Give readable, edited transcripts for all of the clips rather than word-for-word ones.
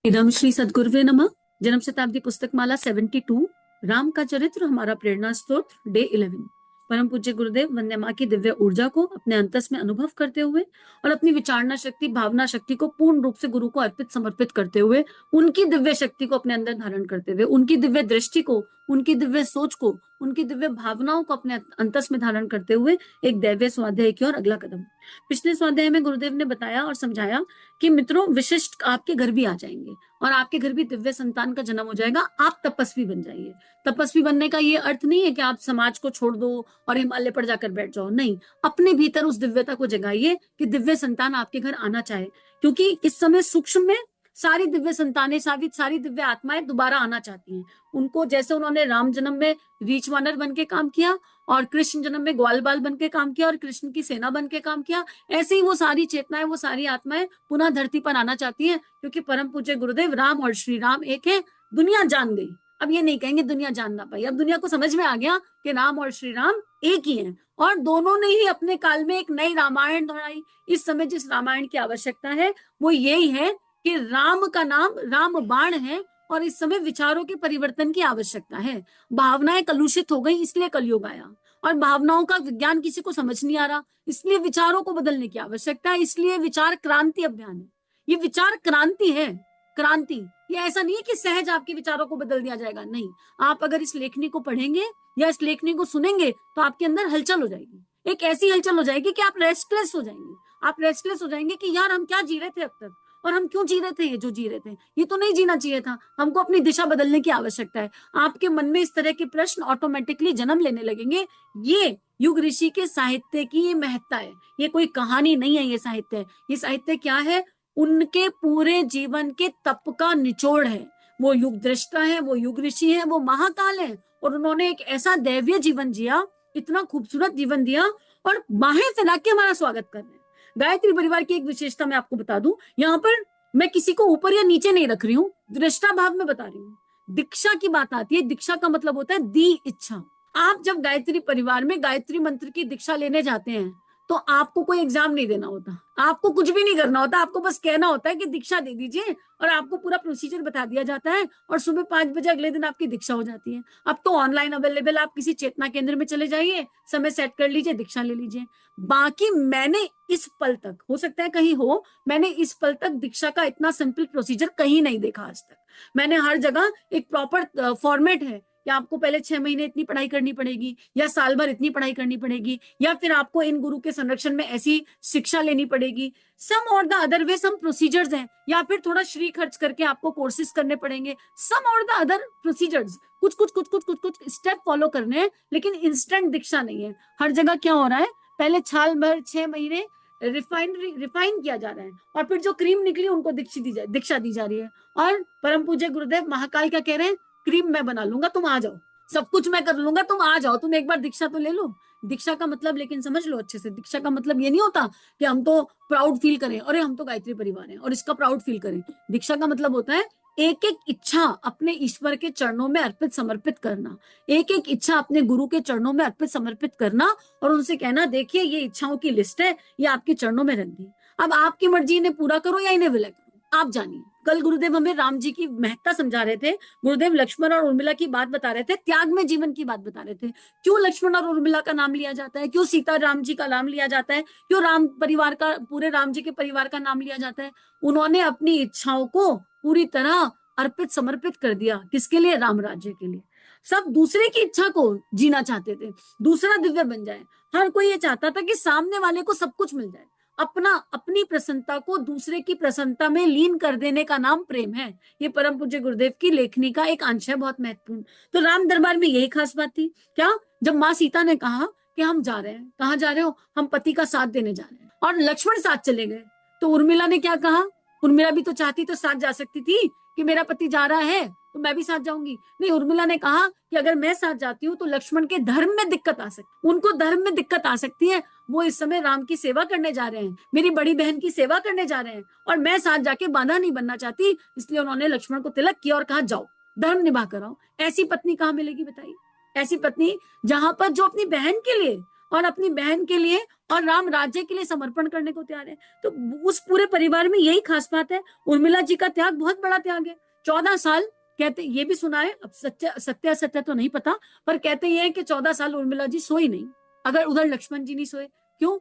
इदम श्री सद्गुरुवे नमः। जन्म शताब्दी पुस्तक माला 72 राम का चरित्र हमारा प्रेरणा स्तोत्र डे 11। परम पूज्य गुरुदेव वंदे माँ की दिव्य ऊर्जा को अपने अंतस में अनुभव करते हुए और अपनी विचारना शक्ति भावना शक्ति को पूर्ण रूप से गुरु को अर्पित समर्पित करते हुए, उनकी दिव्य शक्ति को अपने अंदर धारण करते हुए, उनकी दिव्य दृष्टि को, उनकी दिव्य सोच को, उनकी दिव्य भावनाओं को अपने अंतस में धारण करते हुए एक दैवीय स्वाध्याय की ओर अगला कदम। पिछले स्वाध्याय में गुरुदेव ने बताया और समझाया कि मित्रों, विशिष्ट आपके घर भी आ जाएंगे और आपके घर भी दिव्य संतान का जन्म हो जाएगा। आप तपस्वी बन जाइए। तपस्वी बनने का ये अर्थ नहीं है कि आप समाज को छोड़ दो और हिमालय पर जाकर बैठ जाओ। नहीं, अपने भीतर उस दिव्यता को जगाइए कि दिव्य संतान आपके घर आना चाहे, क्योंकि इस समय सूक्ष्म में सारी दिव्य संतानें, सारी दिव्य आत्माएं दोबारा आना चाहती हैं। उनको जैसे उन्होंने राम जन्म में रीछ वानर बन के काम किया और कृष्ण जन्म में ग्वाल बाल बन के काम किया और कृष्ण की सेना बन के काम किया, ऐसे ही वो सारी चेतनाएं, वो सारी आत्माएं पुनः धरती पर आना चाहती हैं, क्योंकि परम पूज्य गुरुदेव राम और श्री राम एक है। दुनिया जान गई, अब ये नहीं कहेंगे दुनिया जान ना पाई। अब दुनिया को समझ में आ गया कि राम और श्री राम एक ही हैं और दोनों ने ही अपने काल में एक नई रामायण दोहराई। इस समय जिस रामायण की आवश्यकता है वो यही है कि राम का नाम राम बाण है और इस समय विचारों के परिवर्तन की आवश्यकता है। भावनाएं कलुषित हो गई, इसलिए कलयुग आया और भावनाओं का विज्ञान किसी को समझ नहीं आ रहा, इसलिए विचारों को बदलने की आवश्यकता है। इसलिए विचार क्रांति अभियान है। ये विचार क्रांति है। क्रांति ये ऐसा नहीं है कि सहज आपके विचारों को बदल दिया जाएगा। नहीं, आप अगर इस लेखनी को पढ़ेंगे या इस लेखनी को सुनेंगे तो आपके अंदर हलचल हो जाएगी। एक ऐसी हलचल हो जाएगी कि आप रेस्टलेस हो जाएंगे। आप रेस्टलेस हो जाएंगे कि यार हम क्या जी रहे थे अब तक, और हम क्यों जी रहे थे ये जो जी रहे थे, ये तो नहीं जीना चाहिए था। हमको अपनी दिशा बदलने की आवश्यकता है। आपके मन में इस तरह के प्रश्न ऑटोमेटिकली जन्म लेने लगेंगे। ये युग ऋषि के साहित्य की ये महत्ता है। ये कोई कहानी नहीं है, ये साहित्य है। ये साहित्य क्या है? उनके पूरे जीवन के तप का निचोड़ है। वो युग दृष्टा है, वो युग ऋषि है, वो महाकाल है और उन्होंने एक ऐसा दैवीय जीवन जिया, इतना खूबसूरत जीवन दिया और बाहें फैला के हमारा स्वागत कर रहे हैं। गायत्री परिवार की एक विशेषता मैं आपको बता दूं, यहाँ पर मैं किसी को ऊपर या नीचे नहीं रख रही हूँ, दृष्टा भाव में बता रही हूँ। दीक्षा की बात आती है, दीक्षा का मतलब होता है दी इच्छा। आप जब गायत्री परिवार में गायत्री मंत्र की दीक्षा लेने जाते हैं तो आपको कोई एग्जाम नहीं देना होता, आपको कुछ भी नहीं करना होता, आपको बस कहना होता है कि दीक्षा दे दीजिए और आपको पूरा प्रोसीजर बता दिया जाता है और सुबह 5 बजे अगले दिन आपकी दीक्षा हो जाती है। अब तो ऑनलाइन अवेलेबल, आप किसी चेतना केंद्र में चले जाइए, समय सेट कर लीजिए, दीक्षा ले लीजिए। बाकी मैंने इस पल तक, हो सकता है कहीं हो, मैंने इस पल तक दीक्षा का इतना सिंपल प्रोसीजर कहीं नहीं देखा आज तक। मैंने हर जगह एक प्रॉपर फॉर्मेट है कि आपको पहले 6 महीने इतनी पढ़ाई करनी पड़ेगी या साल भर इतनी पढ़ाई करनी पड़ेगी या फिर आपको इन गुरु के संरक्षण में ऐसी शिक्षा लेनी पड़ेगी। सम और the other way some procedures हैं, या फिर थोड़ा श्री खर्च करके आपको कोर्सेज करने पड़ेंगे। सम और द अदर प्रोसीजर्स, कुछ स्टेप फॉलो करने हैं, लेकिन इंस्टेंट दीक्षा नहीं है। हर जगह क्या हो रहा है, पहले साल भर 6 महीने रिफाइन किया जा रहा है और फिर जो क्रीम निकली उनको दीक्षा दी जा रही है। और परम पूज्य गुरुदेव महाकाल क्या कह रहे हैं? क्रीम मैं बना लूंगा, तुम आ जाओ, सब कुछ मैं कर लूंगा, तुम आ जाओ, तुम एक बार दीक्षा तो ले लो। दीक्षा का मतलब लेकिन समझ लो अच्छे से, दीक्षा का मतलब ये नहीं होता कि हम तो प्राउड फील करें, अरे हम तो गायत्री परिवार हैं और इसका प्राउड फील करें। दीक्षा का मतलब होता है एक एक इच्छा अपने ईश्वर के चरणों में अर्पित समर्पित करना, एक एक इच्छा अपने गुरु के चरणों में अर्पित समर्पित करना और उनसे कहना, देखिए ये इच्छाओं की लिस्ट है, ये आपके चरणों में रख दी, अब आपकी मर्जी, इन्हें पूरा करो या इन्हें विलय करो, आप जानिए। कल गुरुदेव हमें राम जी की महत्ता समझा रहे थे, गुरुदेव लक्ष्मण और उर्मिला की बात बता रहे थे, त्याग में जीवन की बात बता रहे थे। क्यों लक्ष्मण और उर्मिला का नाम लिया जाता है, क्यों सीता राम जी का नाम लिया जाता है, क्यों राम परिवार का, पूरे राम जी के परिवार का नाम लिया जाता है? उन्होंने अपनी इच्छाओं को पूरी तरह अर्पित समर्पित कर दिया। किसके लिए? राम राज्य के लिए। सब दूसरे की इच्छा को जीना चाहते थे, दूसरा दिव्य बन जाए। हर कोई ये चाहता था कि सामने वाले को सब कुछ मिल जाए। अपनी प्रसन्नता को दूसरे की प्रसन्नता में लीन कर देने का नाम प्रेम है। ये परम पूज्य गुरुदेव की लेखनी का एक अंश है, बहुत महत्वपूर्ण। तो राम दरबार में यही खास बात थी। क्या? जब माँ सीता ने कहा कि हम जा रहे हैं, कहाँ जा रहे हो? हम पति का साथ देने जा रहे हैं, और लक्ष्मण साथ चले गए, तो उर्मिला ने क्या कहा? उर्मिला भी तो चाहती तो साथ जा सकती थी कि मेरा पति जा रहा है तो मैं भी साथ जाऊंगी। नहीं, उर्मिला ने कहा कि अगर मैं साथ जाती हूँ तो लक्ष्मण के धर्म में दिक्कत आ सकती, उनको धर्म में दिक्कत आ सकती है। वो इस समय राम की सेवा करने जा रहे हैं, मेरी बड़ी बहन की सेवा करने जा रहे हैं, और मैं साथ जाके बाधा नहीं बनना चाहती। इसलिए उन्होंने लक्ष्मण को तिलक किया और कहा, जाओ धर्म निभा कर आओ। ऐसी पत्नी कहाँ मिलेगी बताइए? ऐसी पत्नी जहां पर जो अपनी बहन के लिए और अपनी बहन के लिए और राम राज्य के लिए समर्पण करने को तैयार है। तो उस पूरे परिवार में यही खास बात है। उर्मिला जी का त्याग बहुत बड़ा त्याग है। 14 साल कहते, ये भी सुना है, अब सत्य असत्य तो नहीं पता, पर कहते ये है कि 14 साल उर्मिला जी सोई नहीं। अगर उधर लक्ष्मण जी नहीं सोए, क्यों?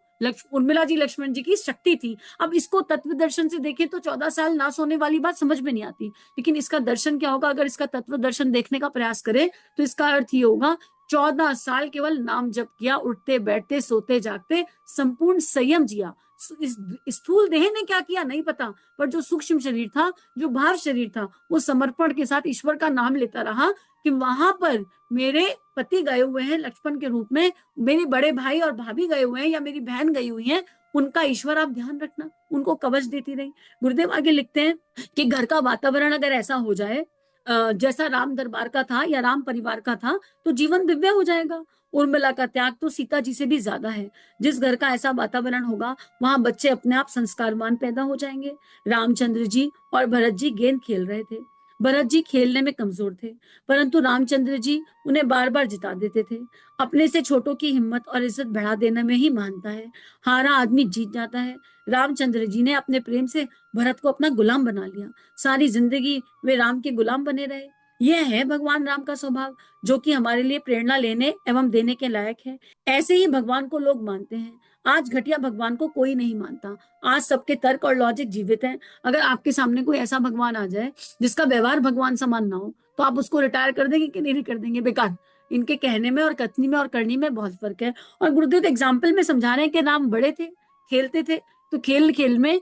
उर्मिला जी लक्ष्मण जी की शक्ति थी। अब इसको तत्व दर्शन से देखें तो 14 साल ना सोने वाली बात समझ में नहीं आती, लेकिन इसका दर्शन क्या होगा? अगर इसका तत्व दर्शन देखने का प्रयास करें तो इसका अर्थ ये होगा, 14 साल केवल नाम जप किया, उठते बैठते सोते जागते संपूर्ण संयम जिया। इस स्थूल देह ने क्या किया नहीं पता, पर जो सूक्ष्म शरीर था, जो भाव शरीर था, वो समर्पण के साथ ईश्वर का नाम लेता रहा कि वहां पर मेरे पति गए हुए हैं लक्ष्मण के रूप में, मेरे बड़े भाई और भाभी गए हुए हैं, या मेरी बहन गई हुई है, उनका ईश्वर आप ध्यान रखना। उनको कवच देती रही। गुरुदेव आगे लिखते हैं कि घर का वातावरण अगर ऐसा हो जाए जैसा राम दरबार का था या राम परिवार का था, तो जीवन दिव्य हो जाएगा। उर्मिला का त्याग तो सीता जी से भी ज्यादा है। जिस घर का ऐसा वातावरण होगा, वहां बच्चे अपने आप संस्कारवान पैदा हो जाएंगे। रामचंद्र जी और भरत जी गेंद खेल रहे थे। भरत जी खेलने में कमजोर थे, परंतु रामचंद्र जी उन्हें बार बार जिता देते थे। अपने से छोटों की हिम्मत और इज्जत बढ़ा देने में ही मानता है। हारा आदमी जीत जाता है। रामचंद्र जी ने अपने प्रेम से भरत को अपना गुलाम बना लिया। सारी जिंदगी वे राम के गुलाम बने रहे। यह है भगवान राम का स्वभाव, जो कि हमारे लिए प्रेरणा लेने एवं देने के लायक है। ऐसे ही भगवान को लोग मानते हैं। आज घटिया भगवान को कोई नहीं मानता। आज सबके तर्क और लॉजिक जीवित हैं। अगर आपके सामने कोई ऐसा भगवान आ जाए जिसका व्यवहार भगवान समान ना हो, तो आप उसको रिटायर कर देंगे कि नहीं कर देंगे? बेकार। इनके कहने में और कथनी में और करनी में बहुत फर्क है। और गुरुदेव एग्जाम्पल में समझा रहे हैं कि राम बड़े थे, खेलते थे, तो खेल खेल में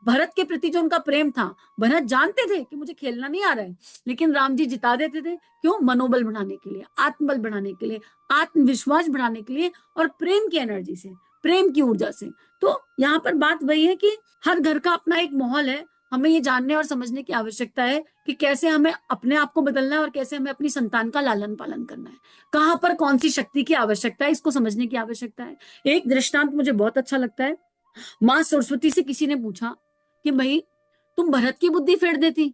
भरत के प्रति जो उनका प्रेम था, भरत जानते थे कि मुझे खेलना नहीं आ रहा है, लेकिन राम जी जिता देते थे। क्यों? मनोबल बढ़ाने के लिए, आत्मबल बढ़ाने के लिए, आत्मविश्वास बढ़ाने के लिए, और प्रेम की एनर्जी से, प्रेम की ऊर्जा से। तो यहाँ पर बात वही है कि हर घर का अपना एक माहौल है। हमें ये जानने और समझने की आवश्यकता है कि कैसे हमें अपने आप को बदलना है और कैसे हमें अपनी संतान का लालन पालन करना है। कहाँ पर कौन सी शक्ति की आवश्यकता है, इसको समझने की आवश्यकता है। एक दृष्टांत मुझे बहुत अच्छा लगता है। माँ सरस्वती से किसी ने पूछा कि भाई, तुम भरत की बुद्धि फेर देती,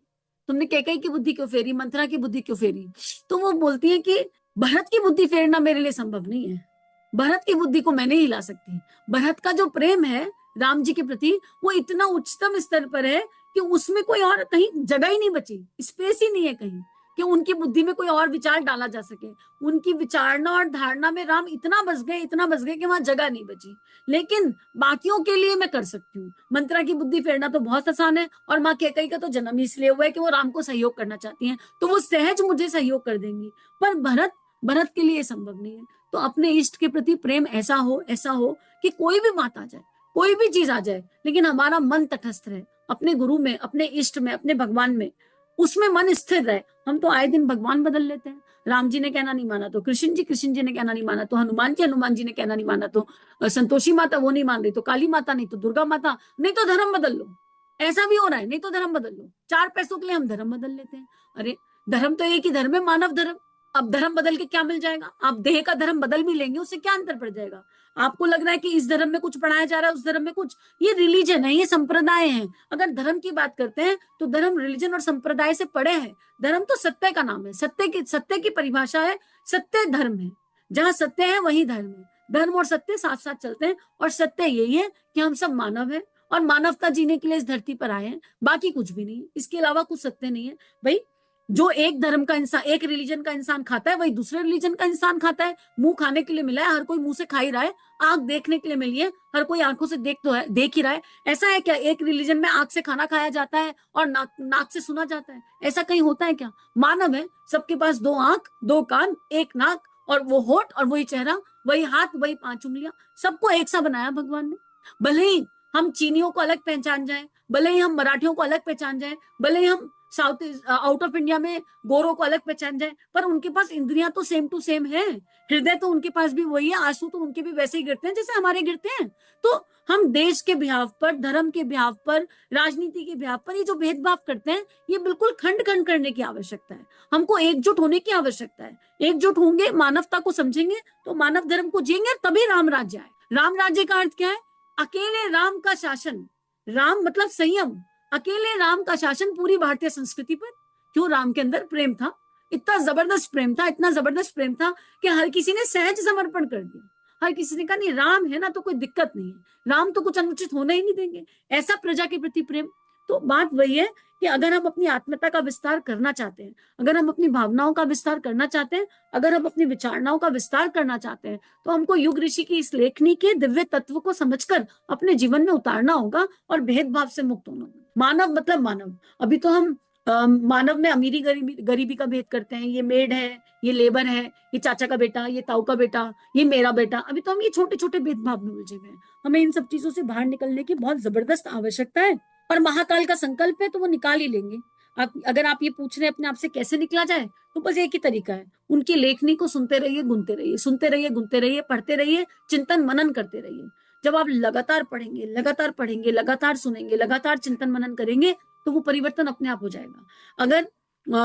तुमने कैकेयी की बुद्धि क्यों फेरी, मंथरा की बुद्धि क्यों फेरी? तो वो बोलती है कि भरत की बुद्धि फेरना मेरे लिए संभव नहीं है। भरत की बुद्धि को मैं नहीं हिला सकती। भरत का जो प्रेम है राम जी के प्रति, वो इतना उच्चतम स्तर पर है कि उसमें कोई और कहीं जगह ही नहीं बची, स्पेस ही नहीं है कहीं कि उनकी बुद्धि में कोई और विचार डाला जा सके। उनकी विचारना और धारणा में राम इतना बस गए, इतना बस गए कि वहां जगह नहीं बची। लेकिन बाकियों के लिए मैं कर सकती हूँ। मंत्रा की बुद्धि फेरना तो बहुत आसान है, और माँ कैकेयी का तो जन्म इसलिए हुआ है कि वो राम को सहयोग करना चाहती हैं, तो वो सहज मुझे सहयोग कर देंगी। पर भरत, भरत के लिए संभव नहीं है। तो अपने इष्ट के प्रति प्रेम ऐसा हो, ऐसा हो कि कोई भी बात आ जाए, कोई भी चीज आ जाए, लेकिन हमारा मन तटस्थ रहे अपने गुरु में, अपने इष्ट में, अपने भगवान में, उसमें मन स्थिर रहे। हम तो आए दिन भगवान बदल लेते हैं। राम जी ने कहना नहीं माना तो कृष्ण जी, कृष्ण जी ने कहना नहीं माना तो हनुमान जी, हनुमान जी ने कहना नहीं माना तो संतोषी माता, वो नहीं मान रही तो काली माता, नहीं तो दुर्गा माता, नहीं तो धर्म बदल लो। ऐसा भी हो रहा है, नहीं तो धर्म बदल लो। 4 पैसों के लिए हम धर्म बदल लेते हैं। अरे धर्म तो एक ही धर्म है, मानव धर्म। अब धर्म बदल के क्या मिल जाएगा? आप देह का धर्म बदल भी लेंगे, उससे क्या अंतर पड़ जाएगा? आपको लग रहा है कि इस धर्म में कुछ पढ़ाया जा रहा है, उस धर्म में कुछ। ये रिलीजन है, ये संप्रदाय है। अगर धर्म की बात करते हैं तो धर्म रिलीजन और संप्रदाय से पड़े है। धर्म तो सत्य का नाम है। सत्य की परिभाषा है, सत्य धर्म है। जहां सत्य है वही धर्म है। धर्म और सत्य साथ साथ चलते हैं, और सत्य यही है कि हम सब मानव है और मानवता जीने के लिए इस धरती पर आए हैं। बाकी कुछ भी नहीं है, इसके अलावा कुछ सत्य नहीं है। भाई, जो एक धर्म का इंसान, एक रिलीजन का इंसान खाता है, वही दूसरे रिलीजन का इंसान खाता है। मुंह खाने के लिए मिला है, हर कोई मुंह से खा ही रहा है। आंख देखने के लिए मिली है, हर कोई आंखों से देख तो है, देख ही रहा है। ऐसा है क्या एक रिलीजन में आंख से खाना खाया जाता है और नाक से सुना जाता है? ऐसा कहीं होता है क्या? मानव है, सबके पास 2 आंख, 2 कान, 1 नाक, और वो होठ, और वही चेहरा, वही हाथ, वही 5 उंगलियां। सबको एक सा बनाया भगवान ने। भले ही हम चीनियों को अलग पहचान जाए, भले ही हम मराठियों को अलग पहचान जाए, भले ही हम साउथ आउट ऑफ इंडिया में गोरों को अलग पहचान जाए, पर उनके पास इंद्रियां तो सेम टू सेम है। हृदय तो उनके पास भी वही है, आंसू तो उनके भी वैसे ही गिरते हैं जैसे हमारे गिरते हैं। तो हम देश के बिहाव पर, धर्म के बिहाव पर, राजनीति के बिहाव पर ये जो भेदभाव करते हैं, ये बिल्कुल खंड खंड करने की आवश्यकता है। हमको एकजुट होने की आवश्यकता है। एकजुट होंगे, मानवता को समझेंगे, तो मानव धर्म को जिएंगे, तभी राम राज्य आए। राम राज्य का अर्थ क्या है? अकेले राम का शासन। राम मतलब संयम। अकेले राम का शासन पूरी भारतीय संस्कृति पर। क्यों? राम के अंदर प्रेम था, इतना जबरदस्त प्रेम था, इतना जबरदस्त प्रेम था कि हर किसी ने सहज समर्पण कर दिया। हर किसी ने कहा नहीं राम है ना तो कोई दिक्कत नहीं है, राम तो कुछ अनुचित होने ही नहीं देंगे, ऐसा प्रजा के प्रति प्रेम। तो बात वही है कि अगर हम अपनी आत्मता का विस्तार करना चाहते हैं, अगर हम अपनी भावनाओं का विस्तार करना चाहते हैं, अगर हम अपनी विचारणाओं का विस्तार करना चाहते हैं, तो हमको युग ऋषि की इस लेखनी के दिव्य तत्व को समझकर अपने जीवन में उतारना होगा और भेदभाव से मुक्त होना होगा। मानव मतलब मानव। अभी तो हम मानव में अमीरी गरीबी गरीबी का भेद करते हैं, ये मेड है, ये लेबर है, ये चाचा का बेटा, ये ताऊ का बेटा, ये मेरा बेटा। अभी तो हम ये छोटे छोटे भेदभाव में उलझे हुए हैं। हमें इन सब चीजों से बाहर निकलने की बहुत जबरदस्त आवश्यकता है, और महाकाल का संकल्प है तो वो निकाल ही लेंगे। अगर आप ये पूछ रहे हैं अपने आप से कैसे निकला जाए, तो बस एक ही तरीका है, उनकी लेखनी को सुनते रहिए, गुनते रहिए, सुनते रहिए, गुनते रहिए, पढ़ते रहिए, चिंतन मनन करते रहिए। जब आप लगातार पढ़ेंगे, लगातार पढ़ेंगे, लगातार सुनेंगे, लगातार चिंतन मनन करेंगे, तो वो परिवर्तन अपने आप हो जाएगा। अगर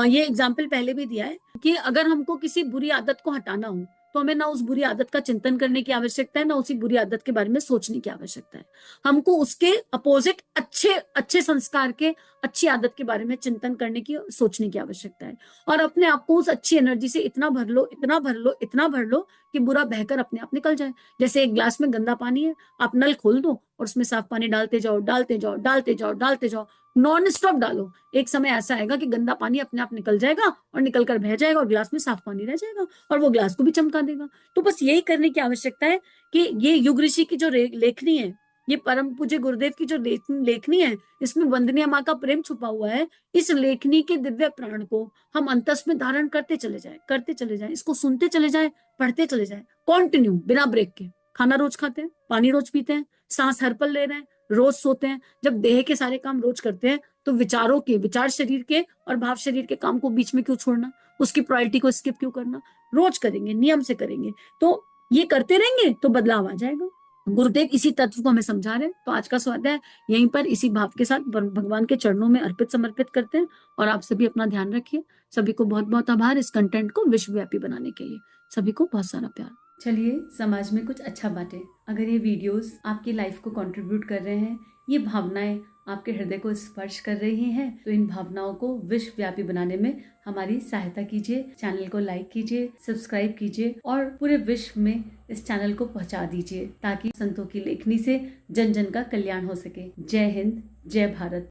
ये एग्जाम्पल पहले भी दिया है कि अगर हमको किसी बुरी आदत को हटाना हो, तो हमें ना उस बुरी आदत का चिंतन करने की आवश्यकता है, ना उसी बुरी आदत के बारे में सोचने की आवश्यकता है। हमको उसके अपोजिट अच्छे अच्छे संस्कार के, अच्छी आदत के बारे में चिंतन करने की, सोचने की आवश्यकता है। और अपने आप को उस अच्छी एनर्जी से इतना भर लो, इतना भर लो, इतना भर लो कि बुरा बहकर अपने आप निकल जाए। जैसे एक ग्लास में गंदा पानी है, आप नल खोल दो और उसमें साफ पानी डालते जाओ, डालते जाओ, डालते जाओ, डालते जाओ, नॉन स्टॉप डालो। एक समय ऐसा आएगा कि गंदा पानी अपने आप निकल जाएगा और निकल कर बह जाएगा और ग्लास में साफ पानी रह जाएगा, और वो ग्लास को भी चमका देगा। तो बस यही करने की आवश्यकता है कि ये युग ऋषि की जो लेखनी है, ये परम पूज्य गुरुदेव की जो लेखनी है, इसमें वंदनीय माँ का प्रेम छुपा हुआ है। इस लेखनी के दिव्य प्राण को हम अंतस में धारण करते चले जाए, करते चले जाए, इसको सुनते चले जाए, पढ़ते चले जाए, कॉन्टिन्यू, बिना ब्रेक के। खाना रोज खाते हैं, पानी रोज पीते हैं, सांस हर पल ले रहे हैं, रोज सोते हैं। जब देह के सारे काम रोज करते हैं, तो विचारों के, विचार शरीर के और भाव शरीर के काम को बीच में क्यों छोड़ना, उसकी प्रायोरिटी को स्किप क्यों करना। रोज करेंगे, नियम से करेंगे, तो ये करते रहेंगे तो बदलाव आ जाएगा। गुरुदेव इसी तत्व को हमें समझा रहे हैं। तो आज का स्वाध्याय यहीं पर इसी भाव के साथ भगवान के चरणों में अर्पित समर्पित करते हैं। और आप सभी अपना ध्यान रखिए। सभी को बहुत बहुत आभार इस कंटेंट को विश्वव्यापी बनाने के लिए। सभी को बहुत सारा प्यार। चलिए समाज में कुछ अच्छा बांटें। अगर ये वीडियोस आपकी लाइफ को कंट्रीब्यूट कर रहे हैं, ये भावनाएं आपके हृदय को स्पर्श कर रही हैं, तो इन भावनाओं को विश्वव्यापी बनाने में हमारी सहायता कीजिए। चैनल को लाइक कीजिए, सब्सक्राइब कीजिए और पूरे विश्व में इस चैनल को पहुंचा दीजिए, ताकि संतों की लेखनी से जन जन का कल्याण हो सके। जय हिंद, जय भारत।